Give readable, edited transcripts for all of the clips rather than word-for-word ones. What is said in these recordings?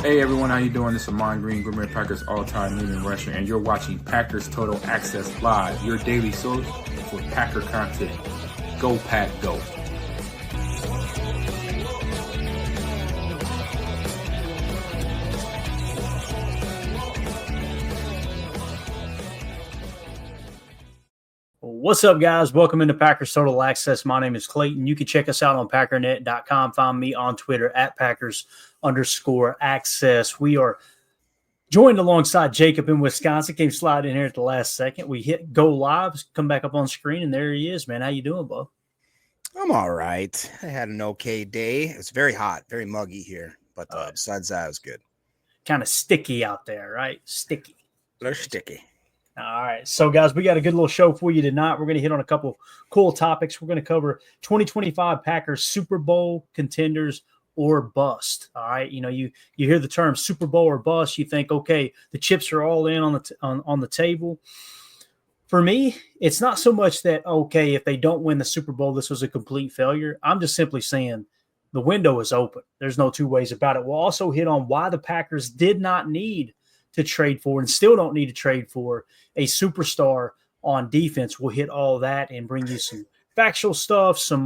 Hey everyone, how you doing? This is Amon Green, Gourmet Packers all-time leading rusher, and you're watching Packers Total Access Live, your daily source for Packer content. Go Pack, go! What's up, guys? Welcome into Packers Total Access. My name is Clayton. You can check us out on packernet.com. Find me on Twitter at Packers_access. We are joined alongside Jacob in Wisconsin. Came slide in here at the last second. We hit go live, come back up on screen, and there he is, man. How you doing, bro? I'm all right. I had an okay day. It's very hot, very muggy here, but besides that, it was good. Kind of sticky out there, right? Sticky. They're sticky. All right. So, guys, we got a good little show for you tonight. We're going to hit on a couple cool topics. We're going to cover 2025 Packers Super Bowl contenders or bust. All right. You know, you hear the term Super Bowl or bust, you think, okay, the chips are all in on the table. For me, it's not so much that, okay, if they don't win the Super Bowl, this was a complete failure. I'm just simply saying the window is open. There's no two ways about it. We'll also hit on why the Packers did not need to trade for and still don't need to trade for a superstar on defense. We'll hit all that and bring you some factual stuff, some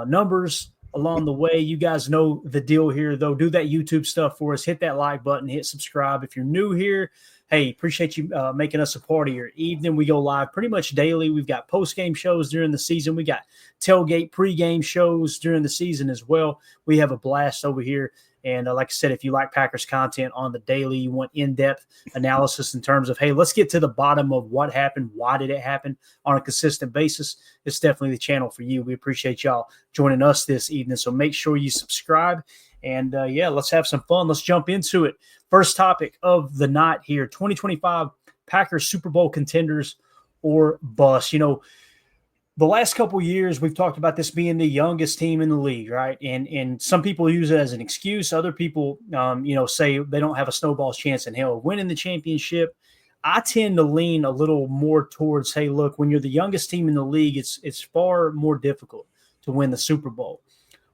numbers along the way. You guys know the deal here, though. Do that YouTube stuff for us. Hit that like button. Hit subscribe. If you're new here, hey, appreciate you making us a part of your evening. We go live pretty much daily. We've got post-game shows during the season. We got tailgate pre-game shows during the season as well. We have a blast over here. And like I said, if you like Packers content on the daily, you want in-depth analysis in terms of, hey, let's get to the bottom of what happened, why did it happen on a consistent basis, it's definitely the channel for you. We appreciate y'all joining us this evening. So make sure you subscribe. And, let's have some fun. Let's jump into it. First topic of the night here, 2025 Packers Super Bowl contenders or bust. You know, the last couple of years, we've talked about this being the youngest team in the league, right? And some people use it as an excuse. Other people, say they don't have a snowball's chance in hell of winning the championship. I tend to lean a little more towards, hey, look, when you're the youngest team in the league, it's far more difficult to win the Super Bowl.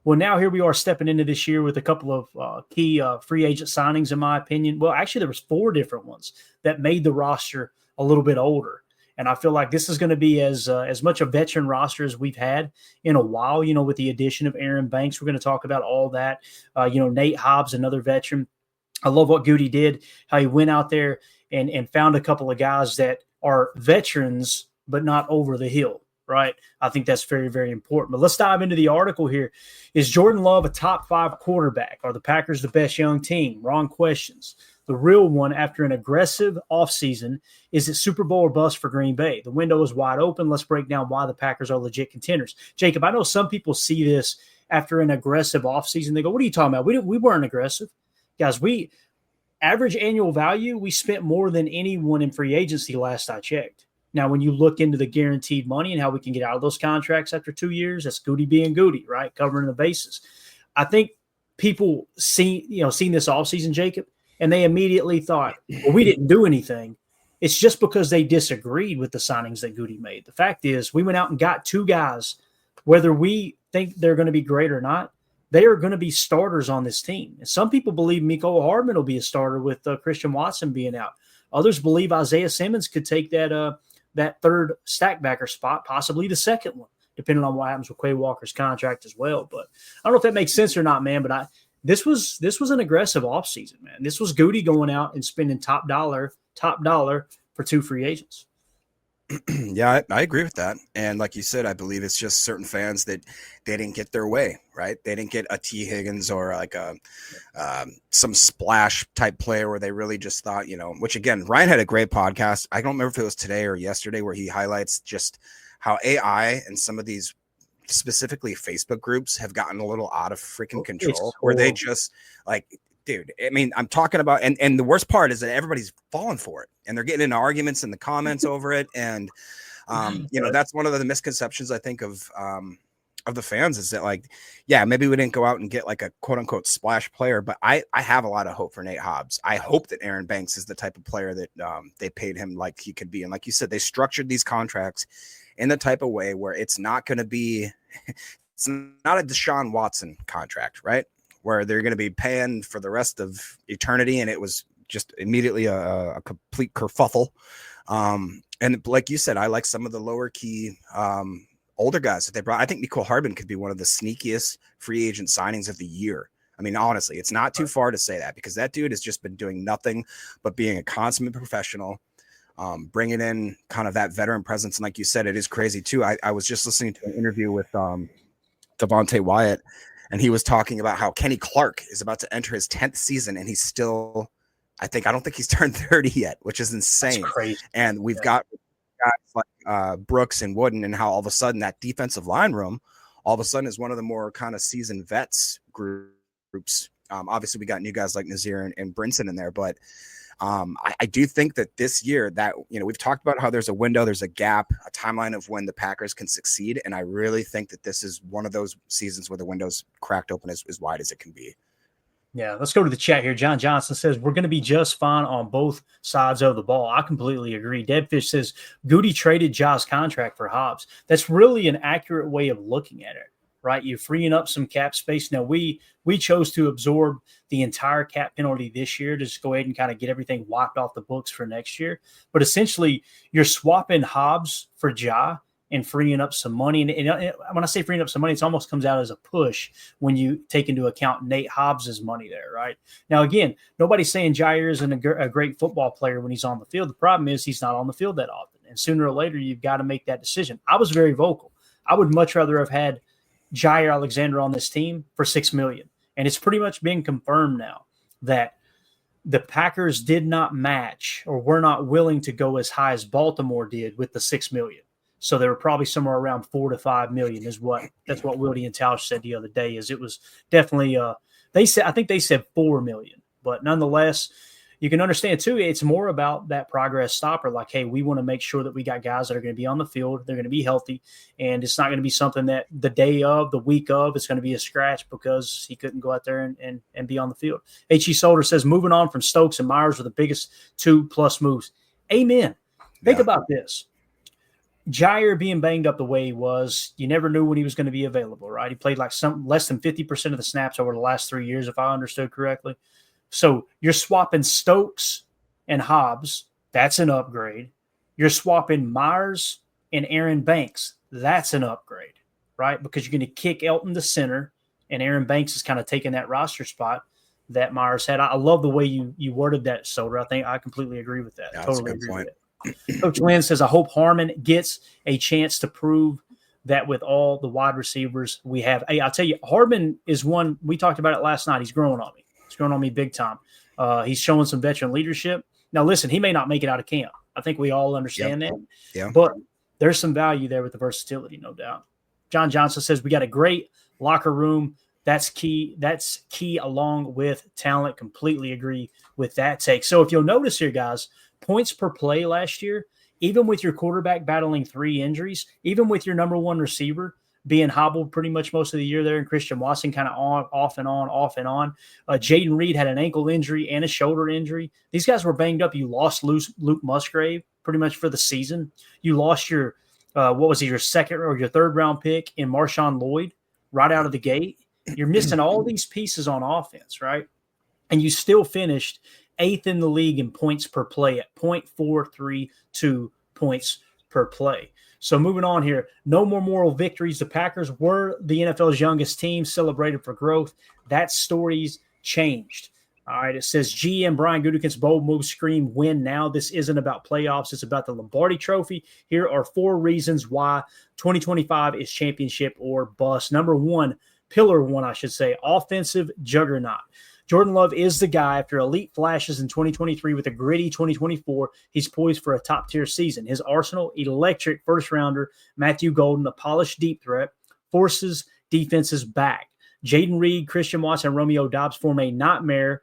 Well, now here we are stepping into this year with a couple of key free agent signings, in my opinion. Well, actually, there was 4 different ones that made the roster a little bit older. And I feel like this is going to be as much a veteran roster as we've had in a while, with the addition of Aaron Banks. We're going to talk about all that. Nate Hobbs, another veteran. I love what Goody did, how he went out there and found a couple of guys that are veterans, but not over the hill, right? I think that's very, very important. But let's dive into the article here. Is Jordan Love a top 5 quarterback? Are the Packers the best young team? Wrong questions. The real one, after an aggressive offseason, is it Super Bowl or bust for Green Bay? The window is wide open. Let's break down why the Packers are legit contenders. Jacob, I know some people see this after an aggressive offseason. They go, what are you talking about? We weren't aggressive. Guys, average annual value, we spent more than anyone in free agency last I checked. Now, when you look into the guaranteed money and how we can get out of those contracts after 2 years, that's Goody being Goody, right? Covering the bases. I think people seen this offseason, Jacob, and they immediately thought, well, we didn't do anything. It's just because they disagreed with the signings that Goody made. The fact is, we went out and got 2 guys, whether we think they're going to be great or not, they are going to be starters on this team. And some people believe Mecole Hardman will be a starter with Christian Watson being out. Others believe Isaiah Simmons could take that third stackbacker spot, possibly the second one, depending on what happens with Quay Walker's contract as well. But I don't know if that makes sense or not, man, but this was an aggressive offseason, man. This was Goody going out and spending top dollar for 2 free agents. Yeah, I agree with that. And like you said, I believe it's just certain fans that they didn't get their way, right? They didn't get a T. Higgins or like some splash type player where they really just thought, which again, Ryan had a great podcast. I don't remember if it was today or yesterday where he highlights just how AI and some of these specifically Facebook groups have gotten a little out of freaking control where they just like, dude, I mean, I'm talking about, and the worst part is that everybody's falling for it and they're getting into arguments in the comments over it. And, that's one of the misconceptions I think of the fans is that like, yeah, maybe we didn't go out and get like a quote unquote splash player, but I have a lot of hope for Nate Hobbs. I hope that Aaron Banks is the type of player that they paid him like he could be. And like you said, they structured these contracts in the type of way where it's not going to be, it's not a Deshaun Watson contract, right? where they're going to be paying for the rest of eternity. And it was just immediately a complete kerfuffle. And like you said, I like some of the lower key older guys that they brought. I think Nicole Harbin could be one of the sneakiest free agent signings of the year. I mean, honestly, it's not too far to say that, because that dude has just been doing nothing but being a consummate professional, bringing in kind of that veteran presence. And like you said, it is crazy too. I was just listening to an interview with Devontae Wyatt, and he was talking about how Kenny Clark is about to enter his 10th season, and he's still, I don't think he's turned 30 yet, which is insane. That's crazy. And we've got guys like Brooks and Wooden, and how all of a sudden that defensive line room all of a sudden is one of the more kind of seasoned vets groups. Obviously we got new guys like Nazir and Brinson in there, but I do think that this year that, we've talked about how there's a window, there's a gap, a timeline of when the Packers can succeed. And I really think that this is one of those seasons where the window's cracked open as wide as it can be. Yeah, let's go to the chat here. John Johnson says, we're going to be just fine on both sides of the ball. I completely agree. Deadfish says, Goody traded Ja's contract for Hobbs. That's really an accurate way of looking at it, right? You're freeing up some cap space. Now, we chose to absorb the entire cap penalty this year to just go ahead and kind of get everything wiped off the books for next year. But essentially, you're swapping Hobbs for Ja and freeing up some money. And when I say freeing up some money, it almost comes out as a push when you take into account Nate Hobbs's money there, right? Now, again, nobody's saying Jair isn't a great football player when he's on the field. The problem is he's not on the field that often. And sooner or later, you've got to make that decision. I was very vocal. I would much rather have had Jair Alexander on this team for $6 million. And it's pretty much been confirmed now that the Packers did not match, or were not willing to go as high as Baltimore did with the $6 million. So they were probably somewhere around $4 to $5 million that's what Wildy and Tausch said the other day. Is it was definitely I think they said $4 million, but nonetheless, you can understand too, it's more about that progress stopper. Like, hey, we want to make sure that we got guys that are going to be on the field, they're going to be healthy, and it's not going to be something that the day of, the week of, it's going to be a scratch because he couldn't go out there and be on the field. H.E. Solder says, moving on from Stokes and Myers were the biggest 2+ moves. Amen. Think about this. Jair being banged up the way he was, you never knew when he was going to be available, right? He played like less than 50% of the snaps over the last 3 years, if I understood correctly. So you're swapping Stokes and Hobbs. That's an upgrade. You're swapping Myers and Aaron Banks. That's an upgrade, right? Because you're going to kick Elton to center, and Aaron Banks is kind of taking that roster spot that Myers had. I love the way you worded that, Solder. I think I completely agree with that. Yeah, totally agree with it. Coach Lynn says, I hope Harmon gets a chance to prove that with all the wide receivers we have. Hey, I'll tell you, Harmon is one, we talked about it last night. He's growing on me. He's growing on me big time. He's showing some veteran leadership. Now, listen, he may not make it out of camp. I think we all understand that. Yeah. But there's some value there with the versatility, no doubt. John Johnson says, we got a great locker room. That's key. That's key along with talent. Completely agree with that take. So if you'll notice here, guys, points per play last year, even with your quarterback battling 3 injuries, even with your number one receiver being hobbled pretty much most of the year there, and Christian Watson kind of off and on. Jaden Reed had an ankle injury and a shoulder injury. These guys were banged up. You lost Luke Musgrave pretty much for the season. You lost your your second or your third round pick in Marshawn Lloyd right out of the gate. You're missing all these pieces on offense, right? And you still finished 8th in the league in points per play at 0.432 points per play. So moving on here, no more moral victories. The Packers were the NFL's youngest team, celebrated for growth. That story's changed. All right, it says GM Brian Gutekunst's bold move scream win now. This isn't about playoffs. It's about the Lombardi Trophy. Here are 4 reasons why 2025 is championship or bust. Number 1, pillar 1, I should say, offensive juggernaut. Jordan Love is the guy. After elite flashes in 2023 with a gritty 2024, he's poised for a top-tier season. His arsenal, electric first-rounder Matthew Golden, a polished deep threat, forces defenses back. Jaden Reed, Christian Watson, and Romeo Doubs form a nightmare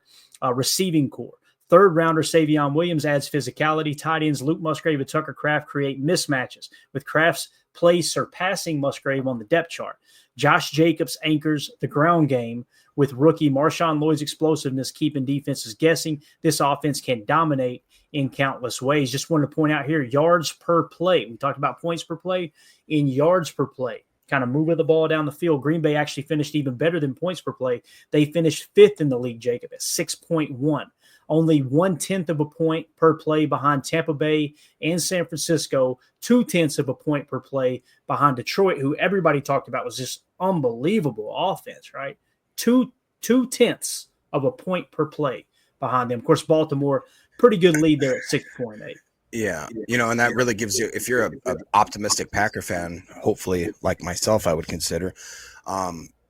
receiving core. Third-rounder Savion Williams adds physicality. Tight ends Luke Musgrave and Tucker Kraft create mismatches, with Kraft's play surpassing Musgrave on the depth chart. Josh Jacobs anchors the ground game, with rookie Marshawn Lloyd's explosiveness keeping defenses guessing. This offense can dominate in countless ways. Just wanted to point out here, yards per play. We talked about points per play. In yards per play, kind of moving the ball down the field. Green Bay actually finished even better than points per play. They finished 5th in the league, Jacob, at 6.1. Only 1/10 of a point per play behind Tampa Bay and San Francisco, 2/10 of a point per play behind Detroit, who everybody talked about was just unbelievable offense, right? 2/10 of a point per play behind them. Of course, Baltimore, pretty good lead there at 6.8. Yeah, and that really gives you, if you're an optimistic Packer fan, hopefully like myself, I would consider,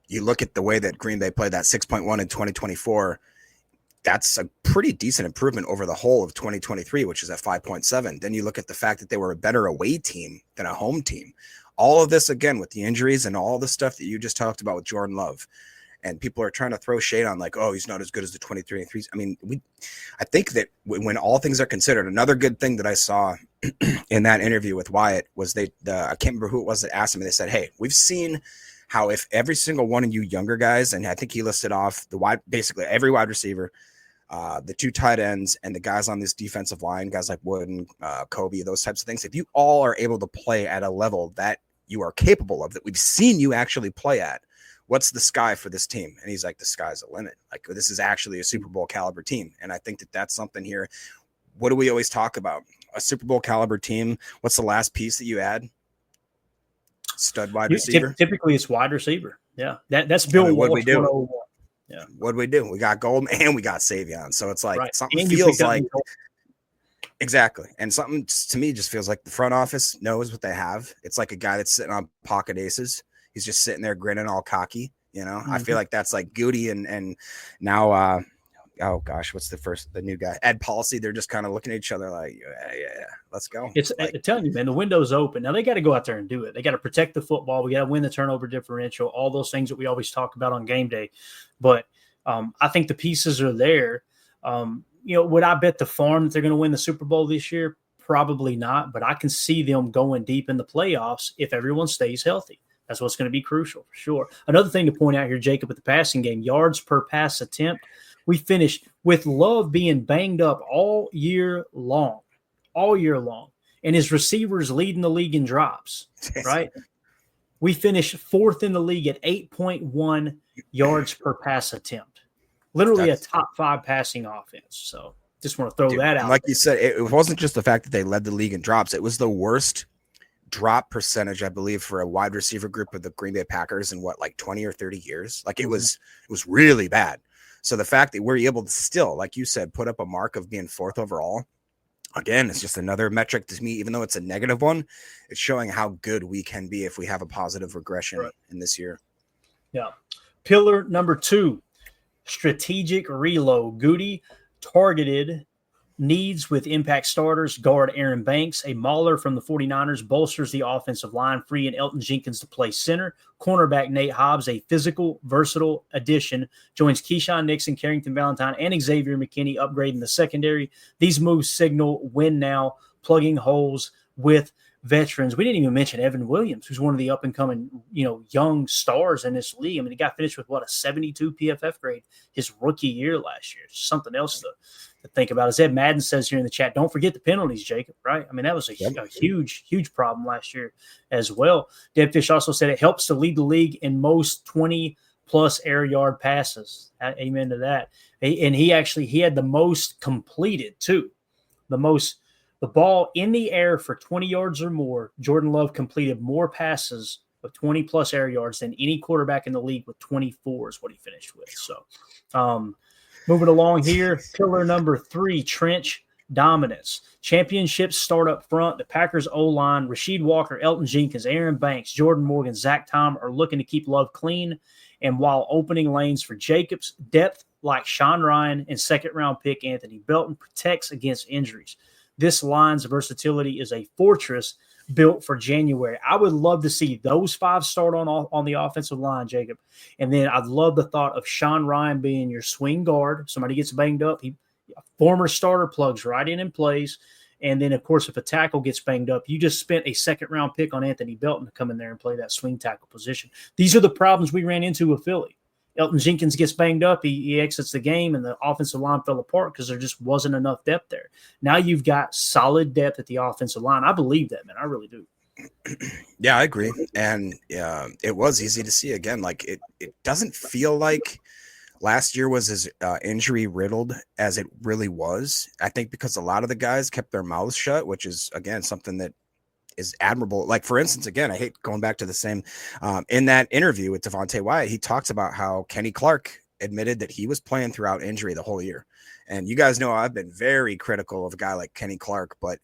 you look at the way that Green Bay played that 6.1 in 2024, that's a pretty decent improvement over the whole of 2023, which is at 5.7. Then you look at the fact that they were a better away team than a home team. All of this, again, with the injuries and all the stuff that you just talked about with Jordan Love. And people are trying to throw shade on like, oh, he's not as good as the 23 and 3s. I mean, I think that when all things are considered, another good thing that I saw in that interview with Wyatt was I can't remember who it was that asked him. They said, hey, we've seen how if every single one of you younger guys, and I think he listed off basically every wide receiver, the 2 tight ends, and the guys on this defensive line, guys like Wooden, Kobe, those types of things. If you all are able to play at a level that you are capable of, that we've seen you actually play at, what's the sky for this team? And he's like, the sky's the limit. Like, this is actually a Super Bowl caliber team. And I think that that's something here. What do we always talk about? A Super Bowl caliber team. What's the last piece that you add? Stud wide receiver. Typically it's wide receiver. Yeah. That's Bill what we do. 101. Yeah. What we do? We got Golden and we got Savion. So it's like something and feels like exactly. And something to me just feels like the front office knows what they have. It's like a guy that's sitting on pocket aces. He's just sitting there grinning all cocky, I feel like that's like Goody and now oh gosh, what's the new guy? Ed Policy. They're just kind of looking at each other like, yeah, let's go. It's I'm telling you, man, the window's open. Now they got to go out there and do it. They got to protect the football. We got to win the turnover differential, all those things that we always talk about on game day. But I think the pieces are there. Would I bet the farm that they're going to win the Super Bowl this year? Probably not, but I can see them going deep in the playoffs if everyone stays healthy. That's what's going to be crucial for sure. Another thing to point out here, Jacob, with the passing game, yards per pass attempt, we finished with Love being banged up all year long, and his receivers leading the league in drops, right? We finished 4th in the league at 8.1 yards per pass attempt, literally a top 5 passing offense. So just want to throw that out. Like you said, it wasn't just the fact that they led the league in drops. It was the worst drop percentage, I believe, for a wide receiver group of the Green Bay Packers in 20 or 30 years. Like it was really bad. So the fact that we're able to still, like you said, put up a mark of being 4th overall, again, it's just another metric to me, even though it's a negative one, it's showing how good we can be if we have a positive regression in this year. Yeah. Pillar number 2, strategic reload. Goody targeted needs with impact starters. Guard Aaron Banks, a mauler from the 49ers, bolsters the offensive line, freeing Elton Jenkins to play center. Cornerback Nate Hobbs, a physical, versatile addition, joins Keyshawn Nixon, Carrington Valentine, and Xavier McKinney, upgrading the secondary. These moves signal win now, plugging holes with veterans. We didn't even mention Evan Williams, who's one of the up-and-coming, young stars in this league. I mean, the guy finished with, a 72 PFF grade his rookie year last year. Something else to think about. As Ed Madden says here in the chat, don't forget the penalties, Jacob, right? I mean, that was a huge problem last year as well. Deb Fish also said it helps to lead the league in most 20-plus air yard passes. Amen to that. And he had the most completed, too. The ball in the air for 20 yards or more, Jordan Love completed more passes of 20-plus air yards than any quarterback in the league with 24 is what he finished with. So, moving along here, pillar number 3, trench dominance. Championships start up front. The Packers O-line, Rasheed Walker, Elton Jenkins, Aaron Banks, Jordan Morgan, Zach Tom are looking to keep Love clean. And while opening lanes for Jacobs, depth like Sean Ryan and second-round pick Anthony Belton protects against injuries. This line's versatility is a fortress built for January. I would love to see those 5 start on the offensive line, Jacob. And then I'd love the thought of Sean Ryan being your swing guard. Somebody gets banged up, a former starter plugs right in and plays. And then, of course, if a tackle gets banged up, you just spent a second-round pick on Anthony Belton to come in there and play that swing tackle position. These are the problems we ran into with Philly. Elton Jenkins gets banged up. He exits the game, and the offensive line fell apart because there just wasn't enough depth there. Now you've got solid depth at the offensive line. I believe that, man. I really do. Yeah, I agree. And it was easy to see again. Like it doesn't feel like last year was as injury riddled as it really was. I think because a lot of the guys kept their mouths shut, which is again something that is admirable. Like for instance, again, I hate going back to the same in that interview with Devontae Wyatt, he talks about how Kenny Clark admitted that he was playing throughout injury the whole year. And you guys know I've been very critical of a guy like Kenny Clark, but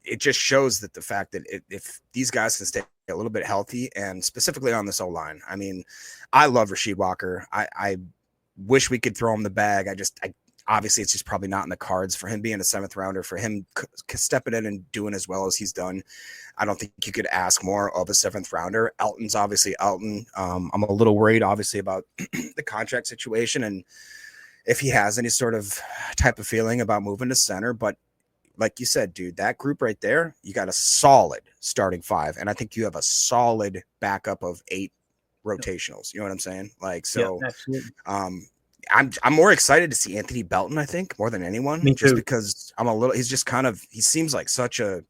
it just shows that the fact that if these guys can stay a little bit healthy, and specifically on this O-line, I mean, I love Rasheed Walker. I wish we could throw him the bag. I obviously it's just probably not in the cards for him being a 7th rounder, for him stepping in and doing as well as he's done. I don't think you could ask more of a 7th rounder. Elton's obviously Elton. I'm a little worried obviously about the contract situation and if he has any sort of type of feeling about moving to center, but like you said, dude, that group right there, you got a solid starting 5. And I think you have a solid backup of 8 rotationals. You know what I'm saying? Like, so, I'm more excited to see Anthony Belton, I think, more than anyone, just because he's just kind of, he seems like such a,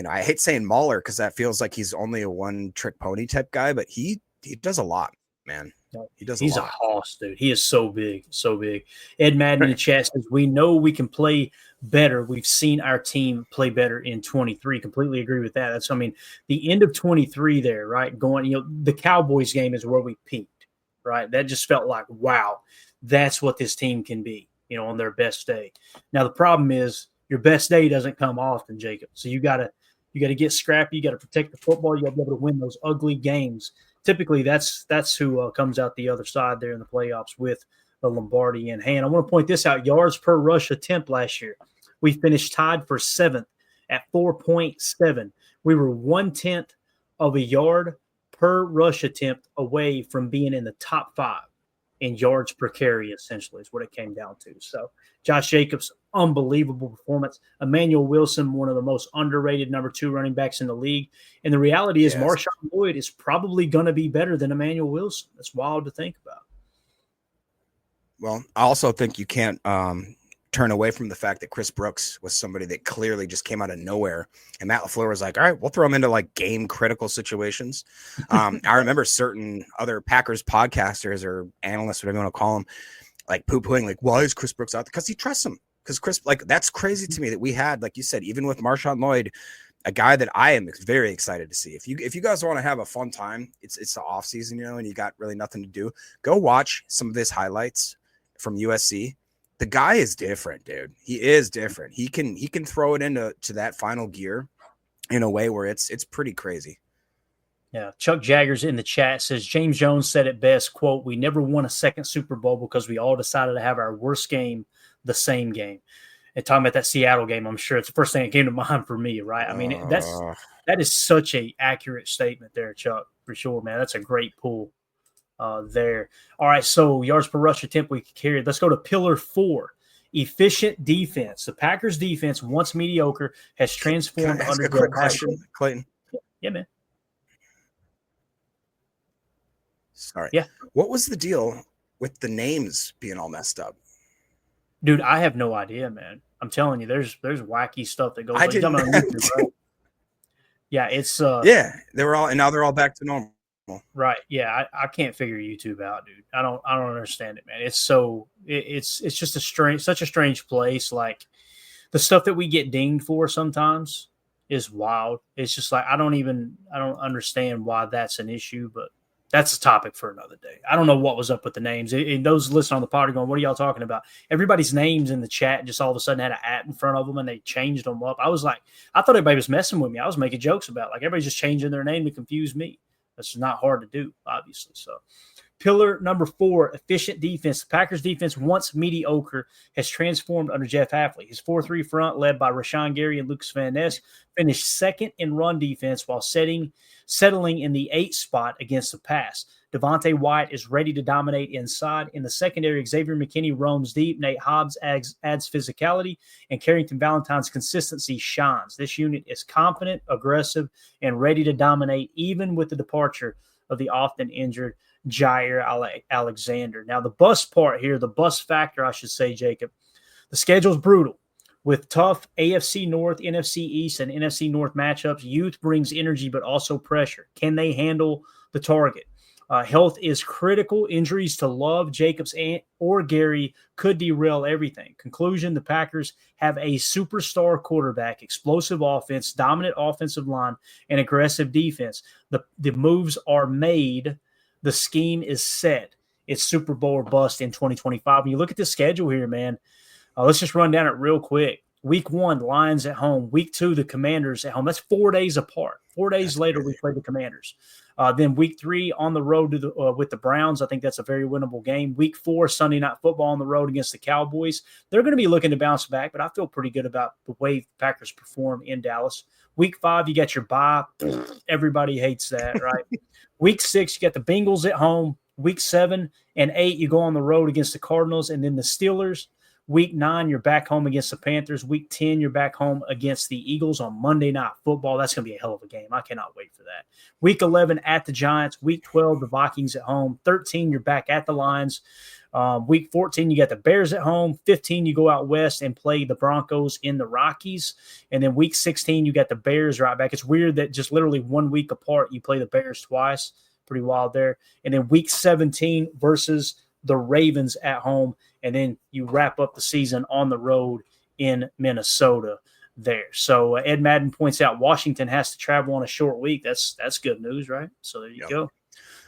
I hate saying mauler because that feels like he's only a one-trick pony type guy, but he does a lot, man. He's a hoss, dude. He is so big, so big. Ed Madden in the chat says, we know we can play better. We've seen our team play better in 23. Completely agree with that. That's, I mean, the end of 23 there, right? Going, the Cowboys game is where we peaked, right? That just felt like, wow, that's what this team can be, on their best day. Now, the problem is your best day doesn't come often, Jacob. So you got to get scrappy. You got to protect the football. You got to be able to win those ugly games. Typically, that's who comes out the other side there in the playoffs with the Lombardi in hand. I want to point this out. Yards per rush attempt last year, we finished tied for 7th at 4.7. We were 1/10 of a yard per rush attempt away from being in the top 5 in yards per carry, essentially, is what it came down to. So Josh Jacobs, unbelievable performance. Emmanuel Wilson, one of the most underrated number 2 running backs in the league. And the reality is Marshawn Lloyd is probably going to be better than Emmanuel Wilson. That's wild to think about. Well, I also think you can't turn away from the fact that Chris Brooks was somebody that clearly just came out of nowhere. And Matt LaFleur was like, all right, we'll throw him into like game critical situations. I remember certain other Packers podcasters or analysts, whatever you want to call them, like poo-pooing, like, why is Chris Brooks out there? Because he trusts him. Because Chris, like, that's crazy to me that we had, like you said, even with Marshawn Lloyd, a guy that I am very excited to see. If you guys want to have a fun time, it's the off season, and you got really nothing to do, go watch some of his highlights from USC. The guy is different, dude. He is different. He can throw it into that final gear in a way where it's pretty crazy. Yeah. Chuck Jaggers in the chat says, James Jones said it best, quote, we never won a second Super Bowl because we all decided to have our worst game the same game. And talking about that Seattle game, I'm sure it's the first thing that came to mind for me, right? I mean, that is such a accurate statement there, Chuck, for sure, man. That's a great pull there. All right, so yards per rush attempt we carried. Let's go to pillar 4, efficient defense. The Packers defense, once mediocre, has transformed. Can I ask a quick question, Clayton? Yeah, man. Sorry. Yeah. What was the deal with the names being all messed up? Dude, I have no idea, man. I'm telling you, there's wacky stuff that goes on. YouTube, right? Yeah, it's they were all, and now they're all back to normal. Right. Yeah, I can't figure YouTube out, dude. I don't understand it, man. It's so it's just such a strange place. Like the stuff that we get dinged for sometimes is wild. It's just like I don't understand why that's an issue, but that's a topic for another day. I don't know what was up with the names. And those listening on the pod are going, what are y'all talking about? Everybody's names in the chat just all of a sudden had an @ in front of them and they changed them up. I was like, I thought everybody was messing with me. I was making jokes about it. Like everybody's just changing their name to confuse me. That's not hard to do, obviously. So pillar number 4, efficient defense. The Packers defense, once mediocre, has transformed under Jeff Hafley. His 4-3 front, led by Rashawn Gary and Lucas Van Ness, finished 2nd in run defense while settling in the 8th spot against the pass. Devontae Wyatt is ready to dominate inside. In the secondary, Xavier McKinney roams deep. Nate Hobbs adds physicality, and Carrington Valentine's consistency shines. This unit is confident, aggressive, and ready to dominate, even with the departure of the often injured Jair Alexander. Now, the bust part here, the bust factor, I should say, Jacob, the schedule's brutal. With tough AFC North, NFC East, and NFC North matchups, youth brings energy but also pressure. Can they handle the target? Health is critical. Injuries to Love, Jacobs, or Gary could derail everything. Conclusion, the Packers have a superstar quarterback, explosive offense, dominant offensive line, and aggressive defense. The moves are made. The scheme is set. It's Super Bowl or bust in 2025. When you look at the schedule here, man, let's just run down it real quick. Week 1, Lions at home. Week 2, the Commanders at home. That's 4 days apart. 4 days later, we play the Commanders. Then week 3 on the road to with the Browns. I think that's a very winnable game. Week 4, Sunday Night Football on the road against the Cowboys. They're going to be looking to bounce back, but I feel pretty good about the way the Packers perform in Dallas. Week 5, you got your bye. Everybody hates that, right? Week 6, you got the Bengals at home. Week 7 and 8, you go on the road against the Cardinals and then the Steelers. Week 9, you're back home against the Panthers. Week 10, you're back home against the Eagles on Monday Night Football. That's going to be a hell of a game. I cannot wait for that. Week 11, at the Giants. Week 12, the Vikings at home. 13, you're back at the Lions. Week 14, you got the Bears at home. 15, you go out west and play the Broncos in the Rockies. And then week 16, you got the Bears right back. It's weird that just literally 1 week apart, you play the Bears twice. Pretty wild there. And then week 17 versus the Ravens at home. And then you wrap up the season on the road in Minnesota there. So Ed Madden points out Washington has to travel on a short week. That's good news, right? So there you go.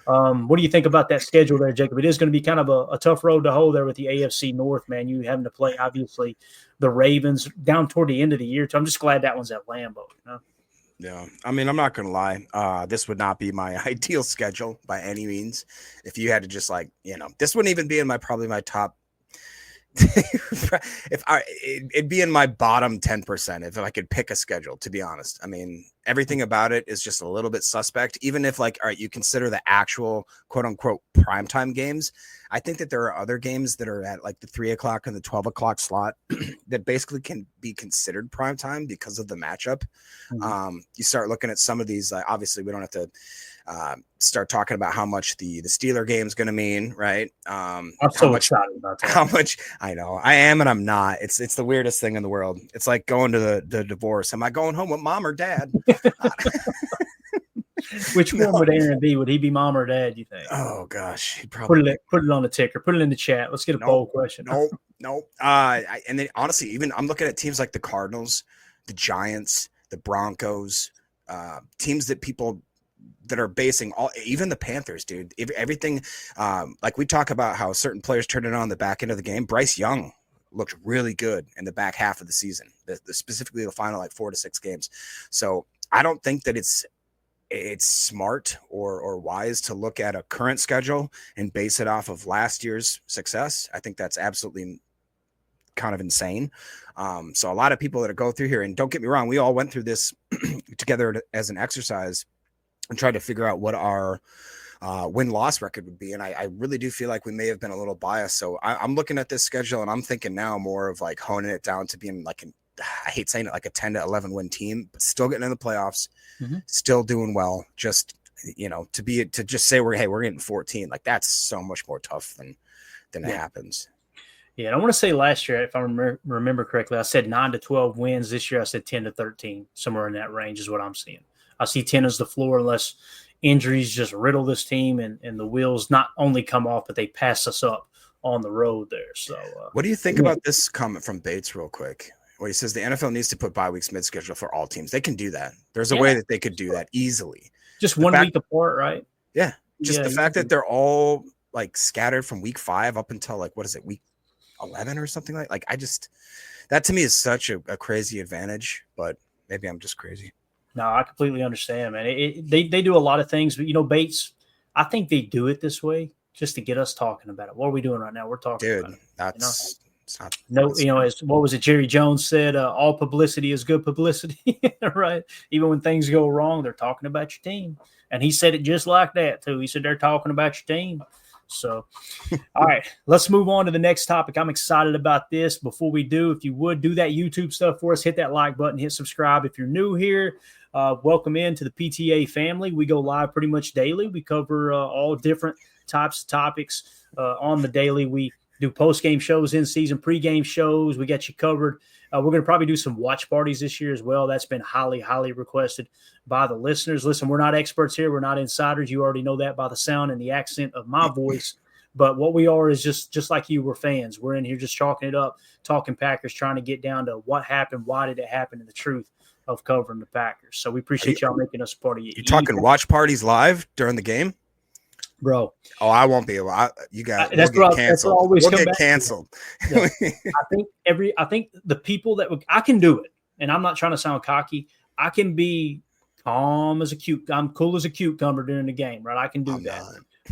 What do you think about that schedule there, Jacob? It is going to be kind of a tough road to hoe there with the AFC North, man. You having to play, obviously, the Ravens down toward the end of the year. So I'm just glad that one's at Lambeau, you know? Yeah, I mean, I'm not going to lie. This would not be my ideal schedule by any means. If you had to just this wouldn't even be in probably my top. It'd be in my bottom 10% if I could pick a schedule, to be honest. I mean, everything about it is just a little bit suspect. Even if all right, you consider the actual quote unquote primetime games. I think that there are other games that are at the 3 o'clock and the 12 o'clock slot that basically can be considered primetime because of the matchup. Mm-hmm. You start looking at some of these, obviously we don't have to start talking about how much the Steeler game is going to mean, right? I'm so excited about that. How much I know I am and I'm not. It's the weirdest thing in the world. It's like going to the divorce. Am I going home with mom or dad? Which one would Aaron be? Would he be mom or dad, you think? Oh gosh, he'd probably put it on the ticker. Put it in the chat. Let's get a poll question. Nope. And then honestly, even I'm looking at teams like the Cardinals, the Giants, the Broncos, teams that people that are basing even the Panthers, dude. Everything, like we talk about how certain players turn it on the back end of the game. Bryce Young looked really good in the back half of the season, specifically the final 4 to 6 games. So I don't think that it's smart or wise to look at a current schedule and base it off of last year's success. I think that's absolutely kind of insane. So a lot of people that go through here, and don't get me wrong, we all went through this together as an exercise and tried to figure out what our win-loss record would be. And I really do feel like we may have been a little biased. So I'm looking at this schedule and I'm thinking now more of honing it down to being I hate saying it, a 10 to 11 win team, but still getting in the playoffs, still doing well. Just, to just say we're getting 14, that's so much more tough than it happens. Yeah. And I want to say last year, if I remember correctly, I said 9 to 12 wins. This year I said 10 to 13, somewhere in that range is what I'm seeing. I see 10 as the floor unless injuries just riddle this team and the wheels not only come off, but they pass us up on the road there. So what do you think about this comment from Bates real quick? Where he says the NFL needs to put bye weeks mid-schedule for all teams. They can do that. There's a way that they could do that easily. Just 1 week apart, right? Yeah. Just the fact that they're all scattered from week 5 up until week 11 or something that to me is such a crazy advantage, but maybe I'm just crazy. No, I completely understand, man. They do a lot of things, but Bates, I think they do it this way just to get us talking about it. What are we doing right now? We're talking about it. That's as what was it? Jerry Jones said, all publicity is good publicity, right? Even when things go wrong, they're talking about your team. And he said it just like that too. He said, they're talking about your team. So, all right, let's move on to the next topic. I'm excited about this. Before we do, if you would do that YouTube stuff for us, hit that like button, hit subscribe. If you're new here, welcome into the PTA family. We go live pretty much daily. We cover all different types of topics on the daily. We do post-game shows, in-season, pre-game shows. We got you covered We're going to probably do some watch parties this year as well. That's been highly, highly requested by the listeners. Listen, we're not experts here. We're not insiders. You already know that by the sound and the accent of my voice. But what we are is just like you, we're fans. We're in here just chalking it up, talking Packers, trying to get down to what happened, why did it happen, and the truth of covering the Packers. So we appreciate y'all making us a part of it. You talking watch parties live during the game? Bro. Oh, I won't be able. You got that's we'll what get canceled. We'll get canceled. Yeah. I think the people that I can do it, and I'm not trying to sound cocky. I can be calm as a I'm cool as a cucumber during the game, right? I can do that.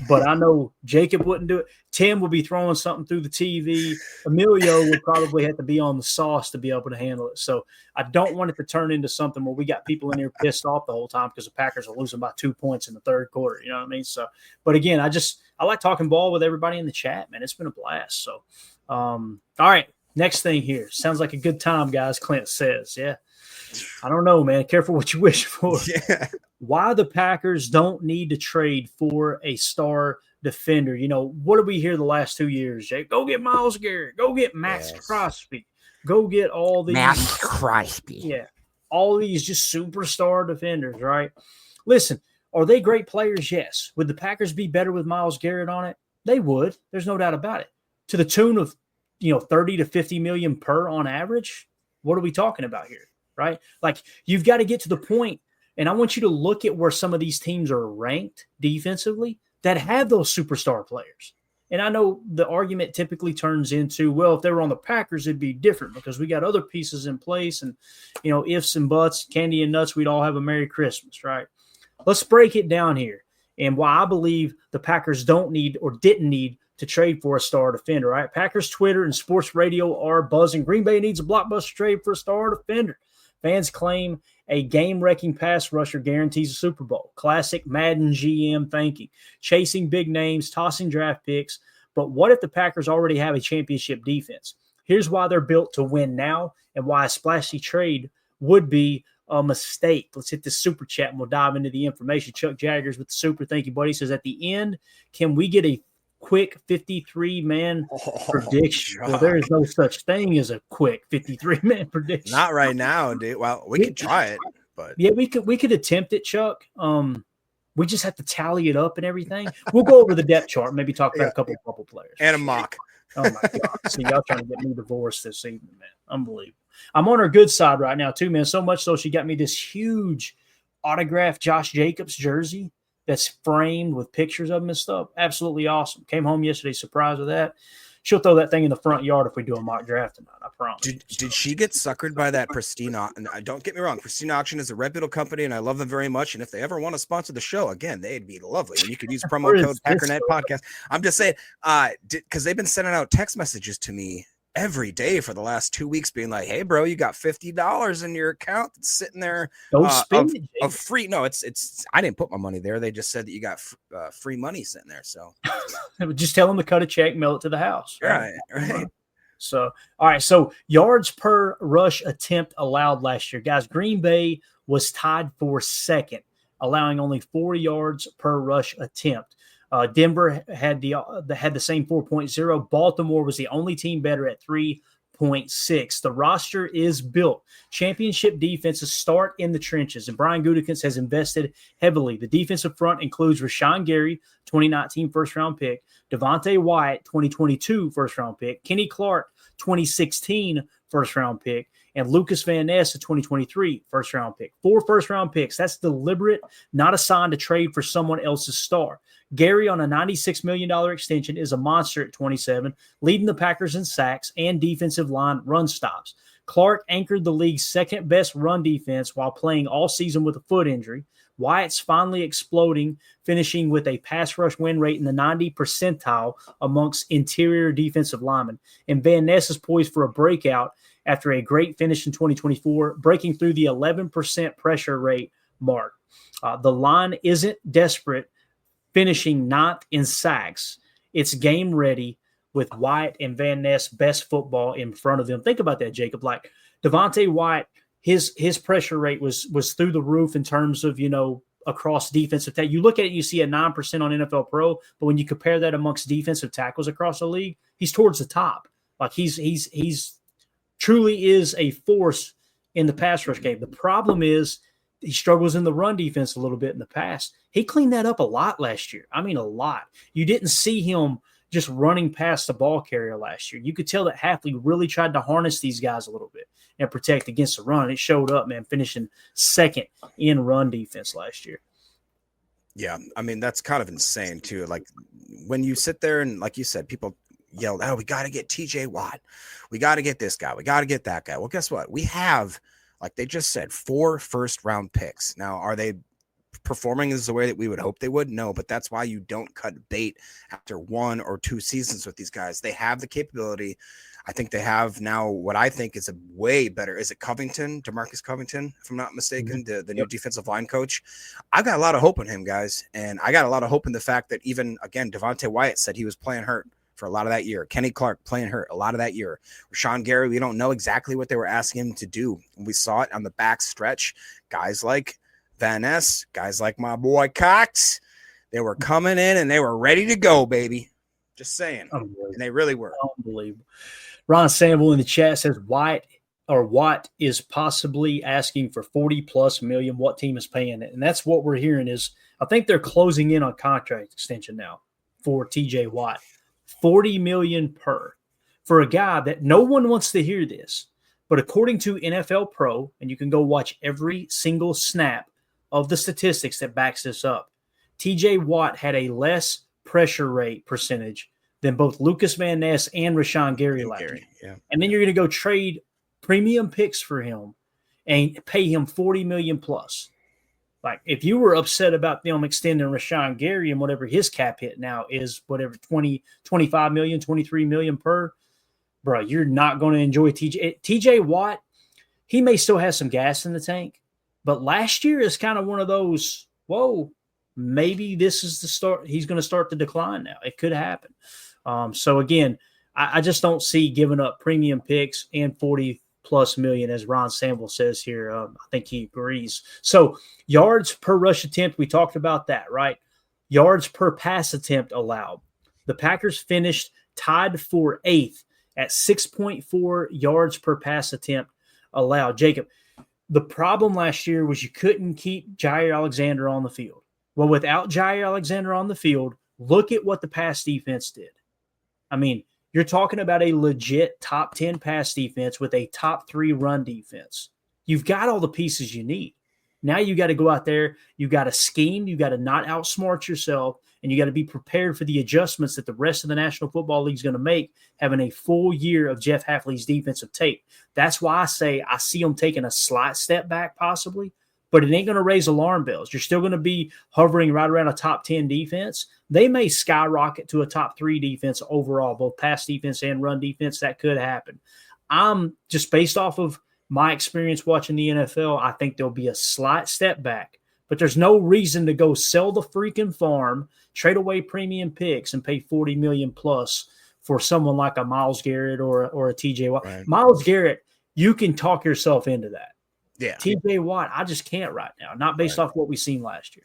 But I know Jacob wouldn't do it. Tim will be throwing something through the TV. Emilio would probably have to be on the sauce to be able to handle it. So I don't want it to turn into something where we got people in here pissed off the whole time because the Packers are losing by 2 points in the third quarter. You know what I mean? So, but again, I like talking ball with everybody in the chat, man. It's been a blast. So, all right. Next thing here. Sounds like a good time, guys. Clint says, yeah. I don't know, man. Careful what you wish for. Yeah. Why the Packers don't need to trade for a star defender. You know, what did we hear the last 2 years, Jake? Go get Myles Garrett. Go get Max Crosby. Go get all these. Max Crosby. Yeah. All these just superstar defenders, right? Listen, are they great players? Yes. Would the Packers be better with Myles Garrett on it? They would. There's no doubt about it. To the tune of, 30 to 50 million per on average. What are we talking about here? Right? Like, you've got to get to the point, and I want you to look at where some of these teams are ranked defensively that have those superstar players. And I know the argument typically turns into, well, if they were on the Packers, it'd be different because we got other pieces in place and, ifs and buts, candy and nuts, we'd all have a Merry Christmas, right? Let's break it down here and why I believe the Packers don't need or didn't need to trade for a star defender, right? Packers Twitter and sports radio are buzzing. Green Bay needs a blockbuster trade for a star defender. Fans claim a game-wrecking pass rusher guarantees a Super Bowl. Classic Madden GM thinking. Chasing big names, tossing draft picks. But what if the Packers already have a championship defense? Here's why they're built to win now and why a splashy trade would be a mistake. Let's hit this super chat and we'll dive into the information. Chuck Jaggers with the super. Thank you, buddy. Says, at the end, can we get a quick 53-man prediction? Well, there is no such thing as a quick 53-man prediction. Not right now, dude. Well, we could try it, but yeah, we could attempt it, Chuck. We just have to tally it up and everything. We'll go over the depth chart, maybe talk about a couple players and a mock. Oh my God! See, y'all trying to get me divorced this evening, man. Unbelievable. I'm on her good side right now too, man. So much so she got me this huge autographed Josh Jacobs jersey that's framed with pictures of him and stuff. Absolutely awesome. Came home yesterday, surprised with that. She'll throw that thing in the front yard if we do a mock draft tonight, I promise. Did she get suckered by that Pristine auction? Don't get me wrong. Pristine Auction is a reputable company, and I love them very much. And if they ever want to sponsor the show, again, they'd be lovely. And you could use promo code Packernet Podcast. I'm just saying, because they've been sending out text messages to me every day for the last 2 weeks being like, hey, bro, you got $50 in your account that's sitting there. Don't spend it, of free. No, it's I didn't put my money there. They just said that you got free money sitting there. So just tell them to cut a check, mail it to the house. Right. So, all right. So yards per rush attempt allowed last year, guys. Green Bay was tied for second, allowing only 4 yards per rush attempt. Denver had the same 4.0. Baltimore was the only team better at 3.6. The roster is built. Championship defenses start in the trenches, and Brian Gutekunst has invested heavily. The defensive front includes Rashawn Gary, 2019 first-round pick, Devontae Wyatt, 2022 first-round pick, Kenny Clark, 2016 first-round pick, and Lucas Van Ness, a 2023 first-round pick. 4 first-round picks. That's deliberate, not assigned to trade for someone else's star. Gary on a $96 million extension is a monster at 27, leading the Packers in sacks and defensive line run stops. Clark anchored the league's second-best run defense while playing all season with a foot injury. Wyatt's finally exploding, finishing with a pass rush win rate in the 90th percentile amongst interior defensive linemen. And Van Ness is poised for a breakout after a great finish in 2024, breaking through the 11% pressure rate mark. The line isn't desperate, finishing 9th in sacks. It's game ready with Wyatt and Van Ness best football in front of them. Think about that, Jacob. Like Devontae Wyatt, his pressure rate was through the roof in terms of, across defensive tackle. You look at it, you see a 9% on NFL Pro, but when you compare that amongst defensive tackles across the league, he's towards the top. Like he's truly is a force in the pass rush game. The problem is he struggles in the run defense a little bit in the past. He cleaned that up a lot last year. I mean, a lot. You didn't see him just running past the ball carrier last year. You could tell that Hafley really tried to harness these guys a little bit and protect against the run. It showed up, man, finishing second in run defense last year. Yeah, I mean, that's kind of insane, too. Like, when you sit there and, like you said, people yelled, oh, we got to get TJ Watt. We got to get this guy. We got to get that guy. Well, guess what? We have, like they just said, 4 first-round picks. Now, are they performing as the way that we would hope they would? No, but that's why you don't cut bait after 1 or 2 seasons with these guys. They have the capability. I think they have now what I think is a way better. Is it Covington, DeMarcus Covington, if I'm not mistaken, the new defensive line coach? I've got a lot of hope in him, guys. And I got a lot of hope in the fact that even, again, Devontae Wyatt said he was playing hurt for a lot of that year. Kenny Clark playing hurt a lot of that year. Rashawn Gary, we don't know exactly what they were asking him to do. We saw it on the back stretch. Guys like Van Ness, guys like my boy Cox, they were coming in and they were ready to go, baby. Just saying. And they really were. Unbelievable. Ron Sample in the chat says Watt is possibly asking for 40+ million. What team is paying it? And that's what we're hearing is I think they're closing in on contract extension now for TJ Watt. 40 million per for a guy that no one wants to hear this. But according to NFL Pro, and you can go watch every single snap of the statistics that backs this up, TJ Watt had a less pressure rate percentage than both Lucas Van Ness and Rashawn Gary last year. Yeah. And then you're going to go trade premium picks for him and pay him 40 million plus. Like, if you were upset about them extending Rashawn Gary and whatever his cap hit now is, whatever, 20, 25 million, 23 million per, bro, you're not going to enjoy TJ Watt. He may still have some gas in the tank, but last year is kind of one of those, whoa, maybe this is the start. He's going to start to decline now. It could happen. So again, I just don't see giving up premium picks and 40+ million, as Ron Sample says here. I think he agrees. So yards per rush attempt, we talked about that, right? Yards per pass attempt allowed. The Packers finished tied for 8th at 6.4 yards per pass attempt allowed. Jacob, the problem last year was you couldn't keep Jair Alexander on the field. Well, without Jair Alexander on the field, look at what the pass defense did. I mean, you're talking about a legit top 10 pass defense with a top 3 run defense. You've got all the pieces you need. Now you got to go out there. You got to scheme. You got to not outsmart yourself, and you got to be prepared for the adjustments that the rest of the National Football League is going to make, having a full year of Jeff Hafley's defensive tape. That's why I say I see them taking a slight step back possibly, but it ain't going to raise alarm bells. You're still going to be hovering right around a top 10 defense. They may skyrocket to a top 3 defense overall, both pass defense and run defense. That could happen. I'm just based off of my experience watching the NFL, I think there'll be a slight step back, but there's no reason to go sell the freaking farm, trade away premium picks, and pay 40 million plus for someone like a Myles Garrett or a TJ Watt. Right. Myles Garrett, you can talk yourself into that. Yeah. TJ Watt, I just can't right now, not based off what we've seen last year.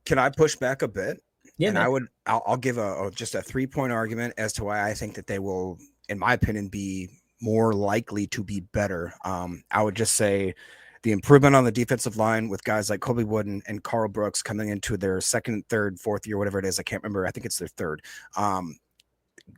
Can I push back a bit? Yeah. And I'll give just a 3-point argument as to why I think that they will, in my opinion, be more likely to be better. I would just say the improvement on the defensive line with guys like Colby Wood and Carl Brooks coming into their second, third, fourth year, whatever it is. I can't remember. I think it's their third.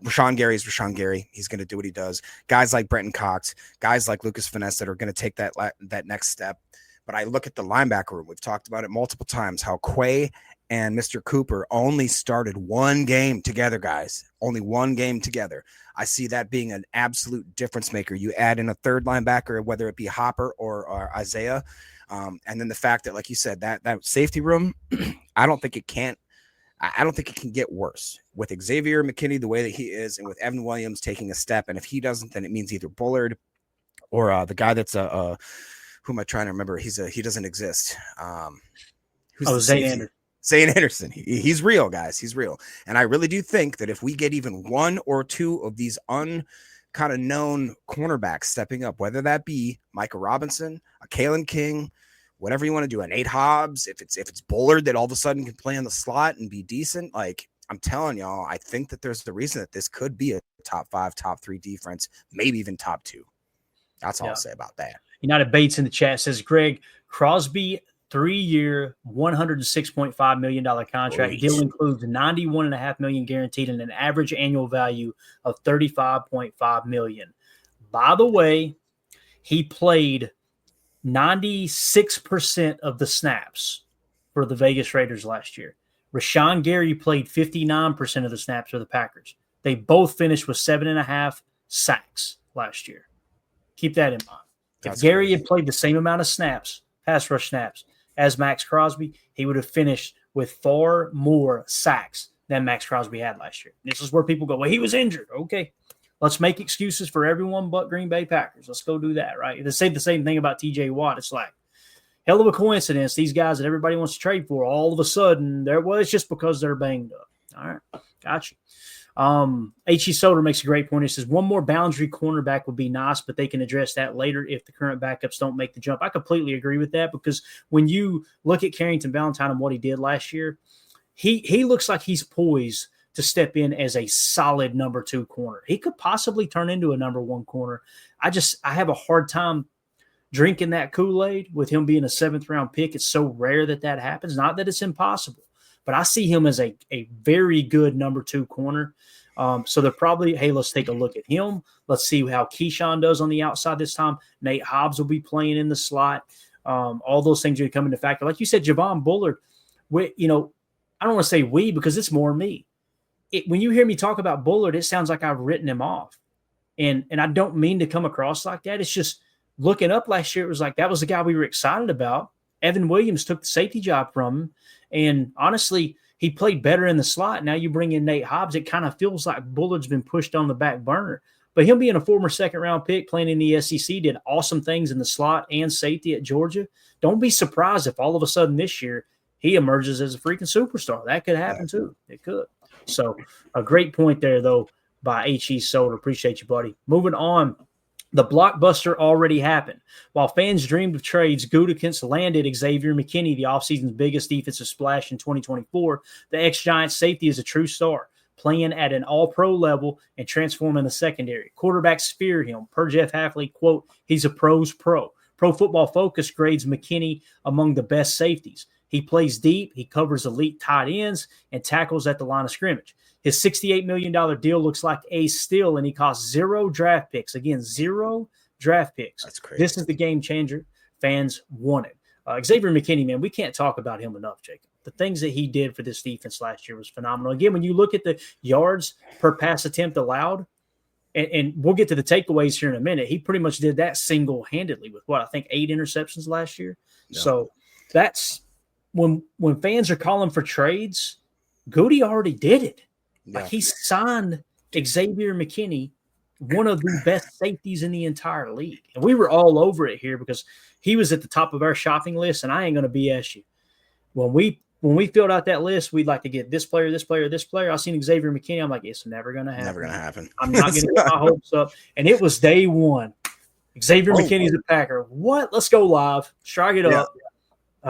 Rashawn Gary is Rashawn Gary. He's going to do what he does. Guys like Brenton Cox, guys like Lucas Van Ness that are going to take that next step. But I look at the linebacker room. We've talked about it multiple times, how Quay and Mr. Cooper only started 1 game together, guys. Only 1 game together. I see that being an absolute difference maker. You add in a third linebacker, whether it be Hopper or Isaiah. And then the fact that, like you said, that safety room, I don't think it can get worse with Xavier McKinney the way that he is, and with Evan Williams taking a step. And if he doesn't, then it means either Bullard or the guy that's who am I trying to remember? He doesn't exist. Zane Anderson. Zane Anderson. He's real, guys. He's real. And I really do think that if we get even 1 or 2 of these kind of known cornerbacks stepping up, whether that be Micah Robinson, a Kalen King, whatever you want to do, an Nate Hobbs, if it's Bullard that all of a sudden can play in the slot and be decent, like I'm telling y'all, I think that there's the reason that this could be a top 5, top 3 defense, maybe even top 2. That's all I'll say about that. United Bates in the chat says, Greg, Crosby 3-year, $106.5 million contract. Deal includes $91.5 million guaranteed and an average annual value of $35.5 million. By the way, he played 96% of the snaps for the Vegas Raiders last year. Rashawn Gary played 59% of the snaps for the Packers. They both finished with 7.5 sacks last year. Keep that in mind. If Gary had played the same amount of snaps, pass rush snaps, as Max Crosby, he would have finished with far more sacks than Max Crosby had last year. This is where people go, well, he was injured. Okay, let's make excuses for everyone but Green Bay Packers. Let's go do that, right? They say the same thing about T.J. Watt. It's like, hell of a coincidence, these guys that everybody wants to trade for, all of a sudden, it's just because they're banged up. All right, gotcha. H.E. Soder makes a great point. He says, one more boundary cornerback would be nice, but they can address that later if the current backups don't make the jump. I completely agree with that because when you look at Carrington Valentine and what he did last year, he looks like he's poised to step in as a solid number 2 corner. He could possibly turn into a number 1 corner. I have a hard time drinking that Kool-Aid with him being a 7th-round pick. It's so rare that happens. Not that it's impossible. But I see him as a very good number 2 corner. So they're probably, hey, let's take a look at him. Let's see how Keyshawn does on the outside this time. Nate Hobbs will be playing in the slot. All those things are coming into factor. Like you said, Javon Bullard, I don't want to say we because it's more me. When you hear me talk about Bullard, it sounds like I've written him off. And I don't mean to come across like that. It's just looking up last year, it was like that was the guy we were excited about. Evan Williams took the safety job from him. And honestly, he played better in the slot. Now you bring in Nate Hobbs. It kind of feels like Bullard's been pushed on the back burner. But him being a former 2nd-round pick playing in the SEC did awesome things in the slot and safety at Georgia. Don't be surprised if all of a sudden this year he emerges as a freaking superstar. That could happen too. It could. So a great point there, though, by H.E. Soder. Appreciate you, buddy. Moving on. The blockbuster already happened. While fans dreamed of trades, Gutekunst landed Xavier McKinney, the offseason's biggest defensive splash in 2024. The ex-Giants safety is a true star, playing at an all-pro level and transforming the secondary. Quarterbacks fear him. Per Jeff Hafley, quote, he's a pro's pro. Pro Football Focus grades McKinney among the best safeties. He plays deep, he covers elite tight ends, and tackles at the line of scrimmage. His $68 million deal looks like a steal, and he costs 0 draft picks. Again, 0 draft picks. That's crazy. This is the game changer fans wanted. Xavier McKinney, man, we can't talk about him enough, Jacob. The things that he did for this defense last year was phenomenal. Again, when you look at the yards per pass attempt allowed, and we'll get to the takeaways here in a minute, he pretty much did that single-handedly with, I think 8 interceptions last year. Yeah. So that's when fans are calling for trades, Goody already did it. Yeah. Like he signed Xavier McKinney, one of the best safeties in the entire league. And we were all over it here because he was at the top of our shopping list, and I ain't going to BS you. When we filled out that list, we'd like to get this player, this player, this player. I seen Xavier McKinney. I'm like, it's never going to happen. Never going to happen. I'm not going to get my hopes up. And it was day one. Xavier McKinney's a Packer. What? Let's go live. Strike it up.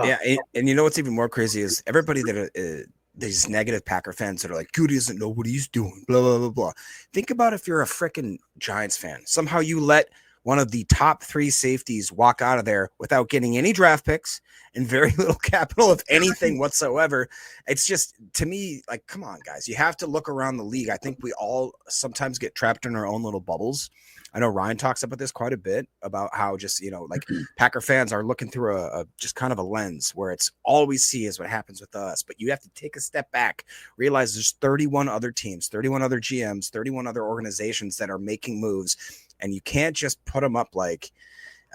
Yeah, and you know what's even more crazy is everybody that these negative Packer fans that are like, Goody doesn't know what he's doing, blah, blah, blah, blah. Think about if you're a freaking Giants fan. Somehow you let one of the top 3 safeties walk out of there without getting any draft picks and very little capital, if anything whatsoever. It's just, to me, like, come on, guys. You have to look around the league. I think we all sometimes get trapped in our own little bubbles. I know Ryan talks about this quite a bit about how just, like Packer fans are looking through a just kind of a lens where it's all we see is what happens with us. But you have to take a step back, realize there's 31 other teams, 31 other GMs, 31 other organizations that are making moves. And you can't just put them up like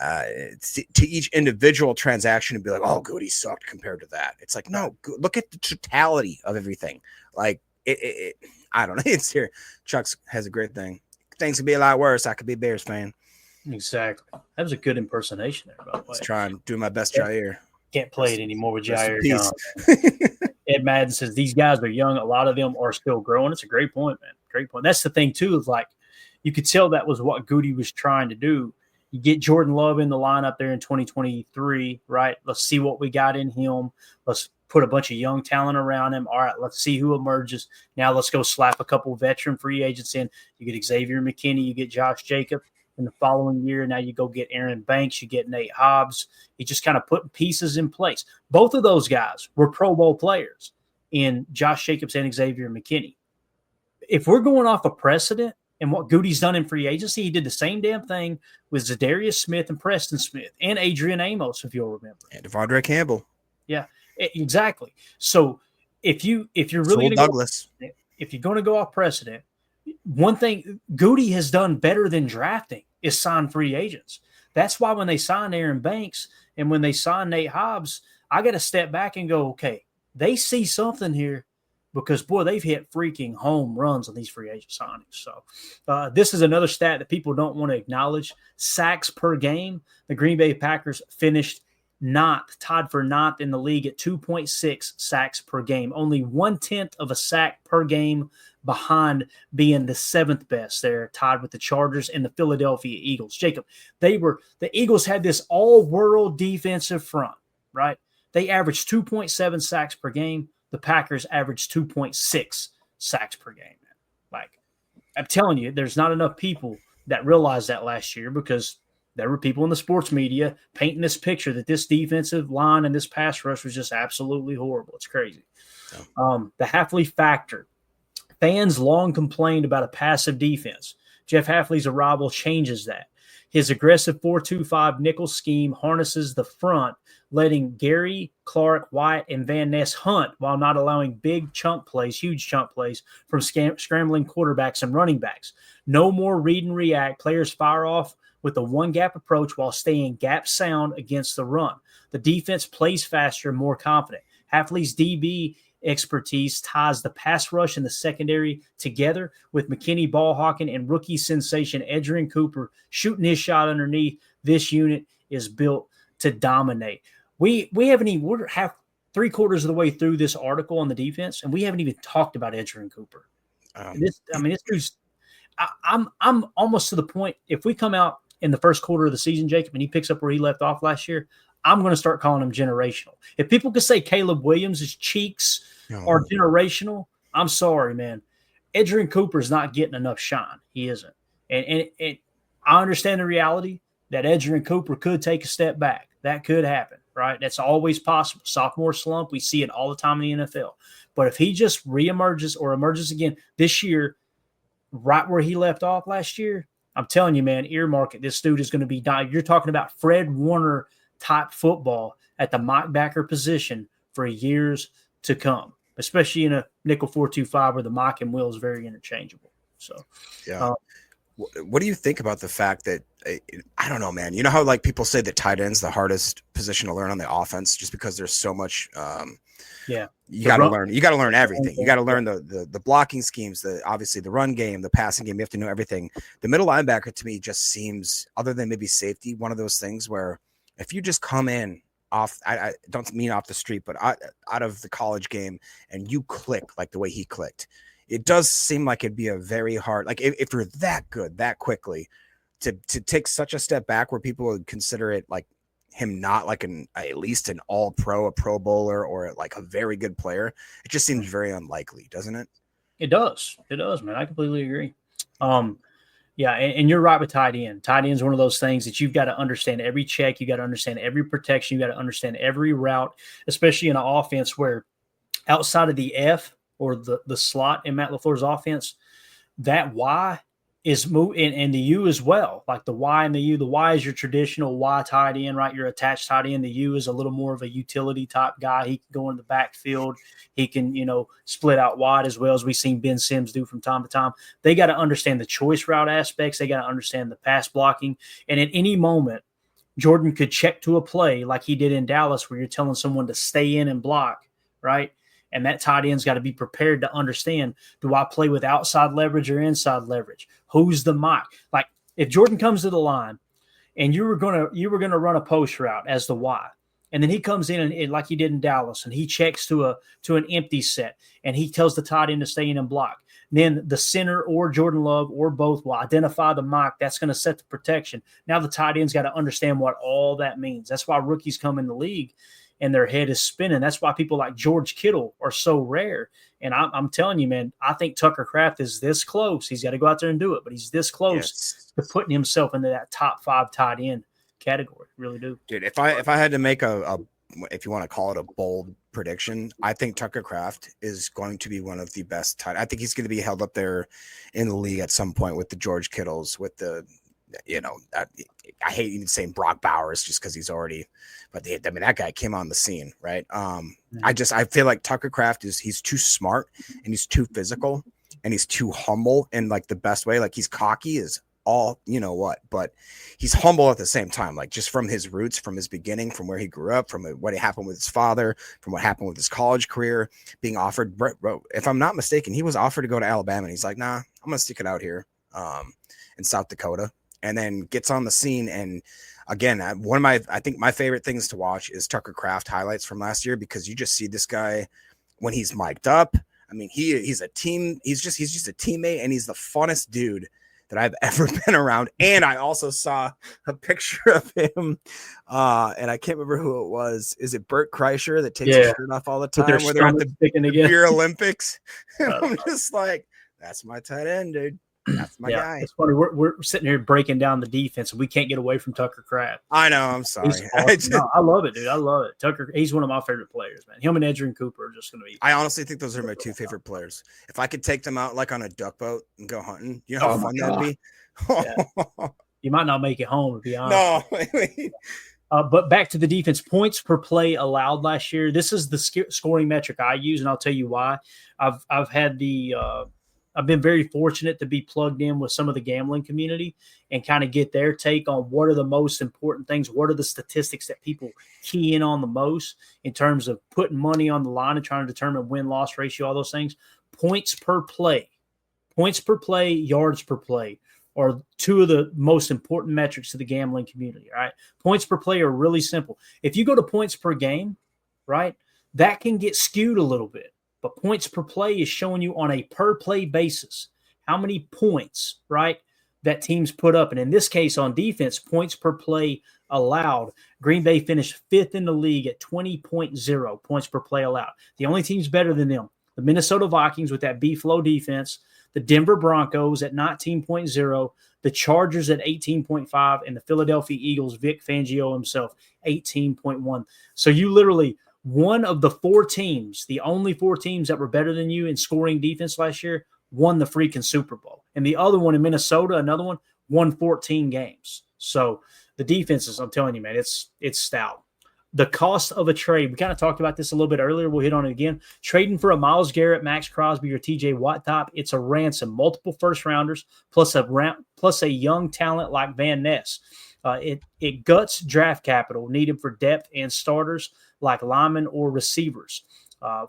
to each individual transaction and be like, oh, Goody sucked compared to that. It's like, no, look at the totality of everything. Like I don't know. It's here. Chuck has a great thing. Things could be a lot worse. I could be a Bears fan. Exactly. That was a good impersonation there, by the way. Let's try and do my best, Jair. Can't play it anymore with Jair. Ed Madden says these guys are young. A lot of them are still growing. It's a great point, man. Great point. That's the thing, too, is like you could tell that was what Goody was trying to do. You get Jordan Love in the lineup there in 2023, right? Let's see what we got in him. Let's put a bunch of young talent around him. All right, let's see who emerges. Now let's go slap a couple veteran free agents in. You get Xavier McKinney, you get Josh Jacobs. in the following year. Now you go get Aaron Banks, you get Nate Hobbs. He just kind of put pieces in place. Both of those guys were Pro Bowl players in Josh Jacobs and Xavier McKinney. If we're going off a precedent and what Goody's done in free agency, he did the same damn thing with Zadarius Smith and Preston Smith and Adrian Amos, if you'll remember. And Devondre Campbell. Yeah, exactly. So if you're really Douglas, if you're going to go off precedent, one thing Goody has done better than drafting is sign free agents. That's why when they signed Aaron Banks and when they signed Nate Hobbs, I got to step back and go, okay, they see something here because, boy, they've hit freaking home runs on these free agent signings. So this is another stat that people don't want to acknowledge. Sacks per game. The Green Bay Packers finished tied for ninth in the league at 2.6 sacks per game. Only 1/10 of a sack per game behind being the seventh best. They're tied with the Chargers and the Philadelphia Eagles. Jacob, the Eagles had this all-world defensive front, right? They averaged 2.7 sacks per game. The Packers averaged 2.6 sacks per game. Like, I'm telling you, there's not enough people that realized that last year because there were people in the sports media painting this picture that this defensive line and this pass rush was just absolutely horrible. It's crazy. The Hafley factor. Fans long complained about a passive defense. Jeff Hafley's arrival changes that. His aggressive 4-2-5 nickel scheme harnesses the front, letting Gary, Clark, White, and Van Ness hunt while not allowing huge chunk plays from scrambling quarterbacks and running backs. No more read and react. Players fire off with a one-gap approach while staying gap sound against the run. The defense plays faster and more confident. Hafley's DB expertise ties the pass rush and the secondary together with McKinney ball hawking and rookie sensation Edgerrin Cooper shooting his shot underneath. This unit is built to dominate. We're half 3/4 of the way through this article on the defense, and we haven't even talked about Edgerrin Cooper. This dude's. I'm almost to the point. If we come out in the first quarter of the season, Jacob, and he picks up where he left off last year, I'm going to start calling him generational. If people could say Caleb Williams' cheeks are generational, I'm sorry, man. Edgerrin Cooper's not getting enough shine. He isn't. And I understand the reality that Edgerrin Cooper could take a step back. That could happen, right? That's always possible. Sophomore slump, we see it all the time in the NFL. But if he just reemerges or emerges again this year, right where he left off last year, I'm telling you, man, earmark it. This dude is going to be dying. You're talking about Fred Warner type football at the Mike backer position for years to come, especially in a nickel 4-2-5 where the Mike and Will is very interchangeable. So, yeah. What do you think about the fact that I don't know, man? You know how like people say that tight end's the hardest position to learn on the offense, just because there's so much. You got to learn. You got to learn everything. You got to learn the blocking schemes, obviously the run game, the passing game. You have to know everything. The middle linebacker to me just seems, other than maybe safety, one of those things where if you just come in off, I don't mean off the street, but out of the college game, and you click like the way he clicked, it does seem like it'd be a very hard, like if you're that good that quickly, to take such a step back where people would consider it like him not like at least an all-pro, a Pro Bowler, or like a very good player. It just seems very unlikely, doesn't it? It does, man. I completely agree. Yeah, and you're right with tight end. Tight end is one of those things that you've got to understand every check. You got to understand every protection. You got to understand every route, especially in an offense where outside of the F or the slot in Matt LaFleur's offense, that Y is moving, and the U as well. Like the Y and the U. The Y is your traditional Y tight end, right? Your attached tight end. The U is a little more of a utility type guy. He can go in the backfield. He can, split out wide as well, as we've seen Ben Sims do from time to time. They got to understand the choice route aspects. They got to understand the pass blocking. And at any moment, Jordan could check to a play like he did in Dallas, where you're telling someone to stay in and block, right? And that tight end's got to be prepared to understand, do I play with outside leverage or inside leverage? Who's the Mike? Like if Jordan comes to the line and you were gonna run a post route as the Y, and then he comes in and like he did in Dallas, and he checks to an empty set, and he tells the tight end to stay in and block. And then the center or Jordan Love or both will identify the Mike. That's going to set the protection. Now the tight end's got to understand what all that means. That's why rookies come in the league. and their head is spinning. That's why people like George Kittle are so rare. And I'm telling you, man, I think Tucker Kraft is this close. He's got to go out there and do it, but he's this close to putting himself into that top 5 tight end category. Really do. Dude, if I had to make a if you want to call it a bold prediction, I think Tucker Kraft is going to be one of the best tight. I think he's going to be held up there in the league at some point with the George Kittles, with the, I hate even saying Brock Bowers just because he's already, but that guy came on the scene, right? I feel like Tucker Kraft he's too smart and he's too physical and he's too humble in like the best way. Like he's cocky as all, but he's humble at the same time, like just from his roots, from his beginning, from where he grew up, from what happened with his father, from what happened with his college career, being offered, bro, if I'm not mistaken, he was offered to go to Alabama and he's like, nah, I'm going to stick it out here in South Dakota, and then gets on the scene. And again, I think my favorite things to watch is Tucker Kraft highlights from last year, because you just see this guy when he's mic'd up. I mean, he's a just a teammate, and he's the funnest dude that I've ever been around. And I also saw a picture of him, and I can't remember who it was. Is it Bert Kreischer that takes his shirt off all the time where they're at the Beer Olympics? I'm just like, that's my tight end, dude. That's my guy. It's funny. We're sitting here breaking down the defense, and we can't get away from Tucker Kraft. I know. I'm sorry. Awesome. No, I love it, dude. I love it. Tucker, he's one of my favorite players, man. Him and Edgerrin Cooper are just going to be. I honestly think those are my 2 favorite players. If I could take them out like on a duck boat and go hunting, you know how fun that'd be? Yeah. You might not make it home, to be honest. No. But back to the defense, points per play allowed last year. This is the scoring metric I use, and I'll tell you why. I've been very fortunate to be plugged in with some of the gambling community and kind of get their take on what are the most important things. What are the statistics that people key in on the most in terms of putting money on the line and trying to determine win-loss ratio, all those things. Points per play, yards per play are 2 of the most important metrics to the gambling community, all right? Points per play are really simple. If you go to points per game, right, that can get skewed a little bit. But points per play is showing you on a per play basis how many points, right, that teams put up. And in this case, on defense, points per play allowed. Green Bay finished 5th in the league at 20.0 points per play allowed. The only teams better than them, the Minnesota Vikings with that B-flow defense, the Denver Broncos at 19.0, the Chargers at 18.5, and the Philadelphia Eagles, Vic Fangio himself, 18.1. So you literally – one of the 4 teams, the only 4 teams that were better than you in scoring defense last year, won the freaking Super Bowl. And the other one in Minnesota, another one, won 14 games. So the defenses, I'm telling you, man, it's stout. The cost of a trade, we kind of talked about this a little bit earlier. We'll hit on it again. Trading for a Myles Garrett, Max Crosby, or TJ Watt top, it's a ransom. Multiple first-rounders plus a young talent like Van Ness. It guts draft capital needed for depth and starters like linemen or receivers.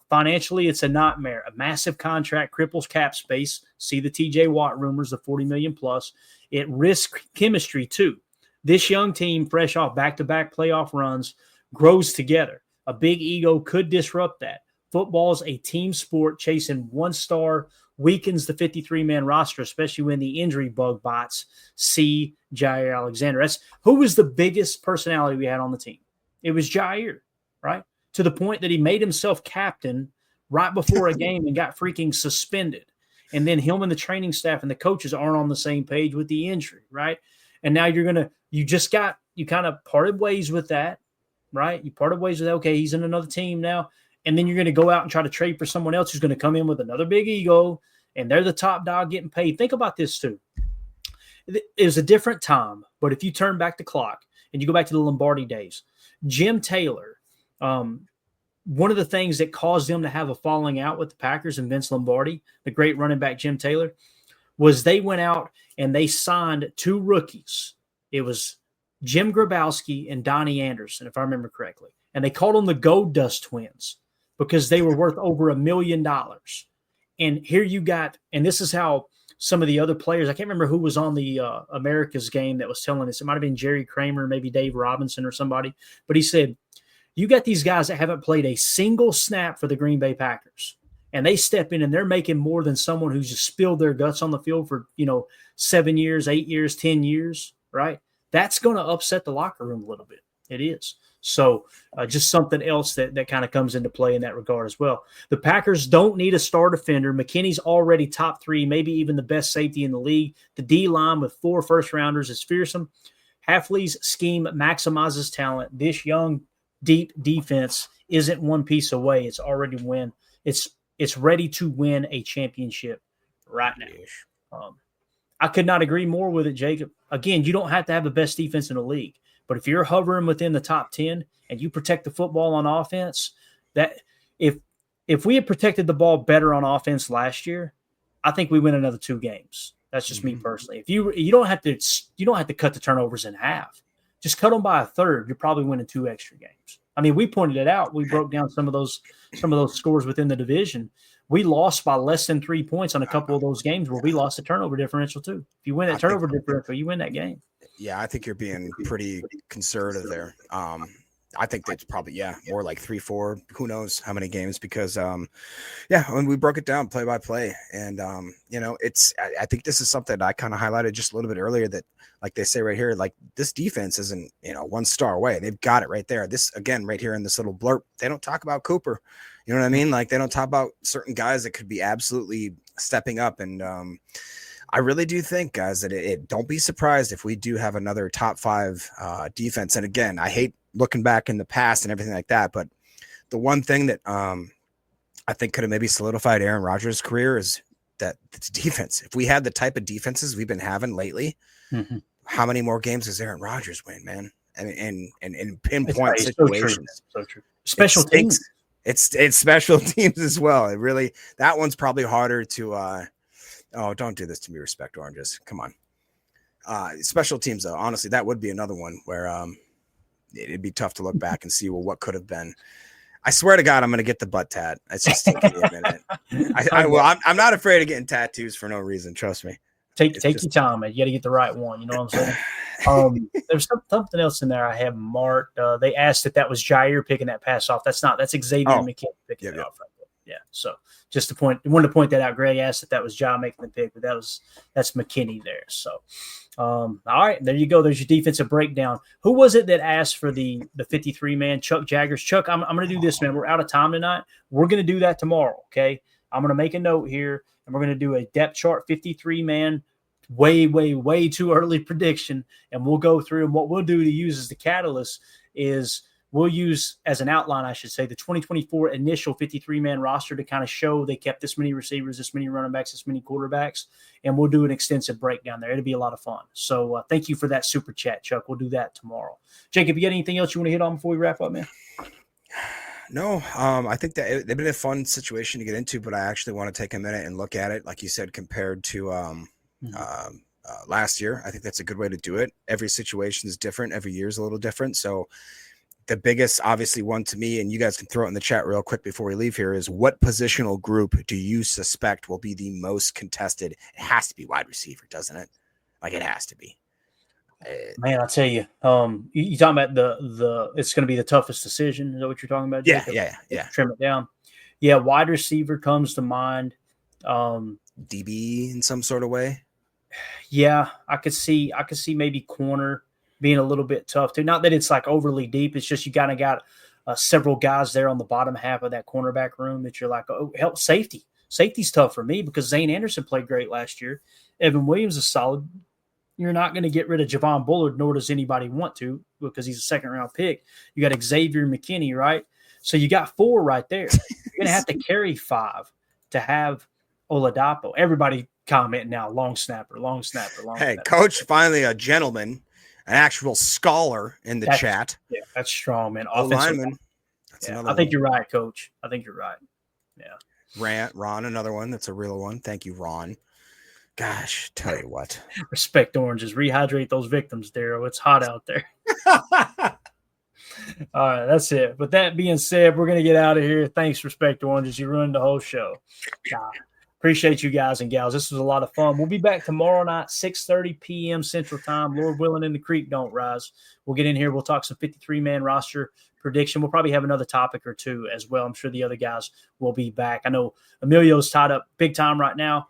Financially, it's a nightmare. A massive contract cripples cap space. See the TJ Watt rumors of $40 million plus. It risks chemistry too. This young team, fresh off back-to-back playoff runs, grows together. A big ego could disrupt that. Football's a team sport. Chasing one star weakens the 53-man roster, especially when the injury bug bites. See Jair Alexander. Who was the biggest personality we had on the team? It was Jair, right? To the point that he made himself captain right before a game and got freaking suspended. And then him and the training staff and the coaches aren't on the same page with the injury, right? And now you kind of parted ways with that, right? You parted ways with that. Okay, he's in another team now. And then you're going to go out and try to trade for someone else who's going to come in with another big ego, and they're the top dog getting paid. Think about this too. It was a different time, but if you turn back the clock and you go back to the Lombardi days, Jim Taylor, one of the things that caused them to have a falling out with the Packers and Vince Lombardi, the great running back Jim Taylor, was they went out and they signed 2 rookies. It was Jim Grabowski and Donnie Anderson, if I remember correctly. And they called them the Gold Dust Twins because they were worth over $1 million. And here you got, and this is how some of the other players, I can't remember who was on the America's Game that was telling this. It might have been Jerry Kramer, maybe Dave Robinson or somebody. But he said, you got these guys that haven't played a single snap for the Green Bay Packers. And they step in and they're making more than someone who's just spilled their guts on the field for, 7 years, 8 years, 10 years, right? That's going to upset the locker room a little bit. It is. So just something else that kind of comes into play in that regard as well. The Packers don't need a star defender. McKinney's already top 3, maybe even the best safety in the league. The D-line with 4 first-rounders is fearsome. Hafley's scheme maximizes talent. This young, deep defense isn't one piece away. It's already win. It's ready to win a championship right now. I could not agree more with it, Jacob. Again, you don't have to have the best defense in the league, but if you're hovering within the top 10 and you protect the football on offense, that if we had protected the ball better on offense last year, I think we win another 2 games. That's just me personally. If you don't have to cut the turnovers in half. Just cut them by a third. You're probably winning 2 extra games. I mean, we pointed it out. We broke down some of those scores within the division. We lost by less than 3 points on a couple of those games where we lost the turnover differential too. If you win that turnover differential, you win that game. Yeah, I think you're being pretty conservative there. I think that's probably, more like 3-4. Who knows how many games? Because, when we broke it down play by play, and I think this is something I kind of highlighted just a little bit earlier, that like they say right here, like this defense isn't 1 star away. They've got it right there. This again right here in this little blurb, they don't talk about Cooper. You know what I mean? Like they don't talk about certain guys that could be absolutely stepping up, and I really do think, guys, that don't be surprised if we do have another top 5 defense. And again, I hate looking back in the past and everything like that, but the one thing that I think could have maybe solidified Aaron Rodgers' career is that it's defense. If we had the type of defenses we've been having lately, how many more games does Aaron Rodgers win, man? I mean, and in pinpoint situations. So true. Special teams. It's special teams as well. It really, that one's probably harder to don't do this to me, Respect Oranges. Come on. Special teams, though, honestly, that would be another one where it'd be tough to look back and see, well, what could have been. I swear to God, I'm going to get the butt tat. It's just taking me a minute. I'm not afraid of getting tattoos for no reason. Trust me. Take your time, man. You got to get the right one. You know what I'm saying? There's something else in there I have marked. They asked if that was Jair picking that pass off. That's Xavier McKinney picking it off. Right there. Yeah. So just wanted to point that out. Greg asked if that was Jair making the pick, but that's McKinney there. So, all right, there you go. There's your defensive breakdown. Who was it that asked for the 53-man? Chuck Jaggers. Chuck, I'm going to do this, man. We're out of time tonight. We're going to do that tomorrow. Okay. I'm going to make a note here, and we're going to do a depth chart 53-man. Way too early prediction, and we'll go through, and what we'll do to use as the catalyst is we'll use as an outline, I should say, the 2024 initial 53-man roster to kind of show they kept this many receivers, this many running backs, this many quarterbacks, and we'll do an extensive breakdown there. It'll be a lot of fun. So thank you for that super chat, Chuck. We'll do that tomorrow. Jacob, you got anything else you want to hit on before we wrap up, man? No, I think that they've been a fun situation to get into, but I actually want to take a minute and look at it, like you said, compared to last year. I think that's a good way to do it. Every situation is different. Every year is a little different. So the biggest, obviously, one to me, and you guys can throw it in the chat real quick before we leave here, is what positional group do you suspect will be the most contested? It has to be wide receiver, doesn't it? Like it has to be. Man, I'll tell you, you talking about the it's going to be the toughest decision. Is that what you're talking about, Jacob? Yeah. Trim it down. Yeah, wide receiver comes to mind. DB in some sort of way. Yeah, I could see maybe corner being a little bit tough too. Not that it's like overly deep. It's just you kind of got several guys there on the bottom half of that cornerback room that you're like, oh, help safety. Safety's tough for me because Zane Anderson played great last year. Evan Williams is solid. You're not going to get rid of Javon Bullard, nor does anybody want to because he's a second-round pick. You got Xavier McKinney, right? So you got 4 right there. You're going to have to carry 5 to have Oladapo. Everybody comment now, long snapper. Hey, Coach, finally a gentleman, an actual scholar in the chat. Yeah, that's strong, man. Lineman. I think you're right, Coach. I think you're right. Yeah. Ron, another one. That's a real one. Thank you, Ron. Gosh, tell you what. Respect Oranges. Rehydrate those victims, Daryl. It's hot out there. All right, that's it. With that being said, we're going to get out of here. Thanks, Respect Oranges. You ruined the whole show. Appreciate you guys and gals. This was a lot of fun. We'll be back tomorrow night, 6:30 p.m. Central Time. Lord willing, and the creek don't rise. We'll get in here. We'll talk some 53-man roster prediction. We'll probably have another topic or two as well. I'm sure the other guys will be back. I know Emilio's tied up big time right now.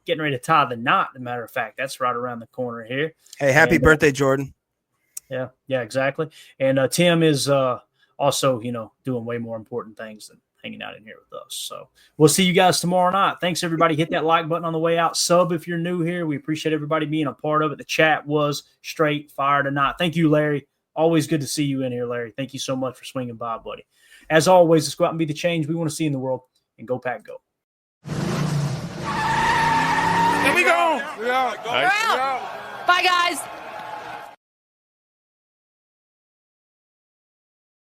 Getting ready to tie the knot, as a matter of fact. That's right around the corner here. Hey, happy birthday, Jordan. Yeah, exactly. And Tim is also, doing way more important things than hanging out in here with us. So we'll see you guys tomorrow night. Thanks, everybody. Hit that like button on the way out. Sub if you're new here. We appreciate everybody being a part of it. The chat was straight fire tonight. Thank you, Larry. Always good to see you in here, Larry. Thank you so much for swinging by, buddy. As always, let's go out and be the change we want to see in the world. And go, Pack, go. Here we go. Bye, guys.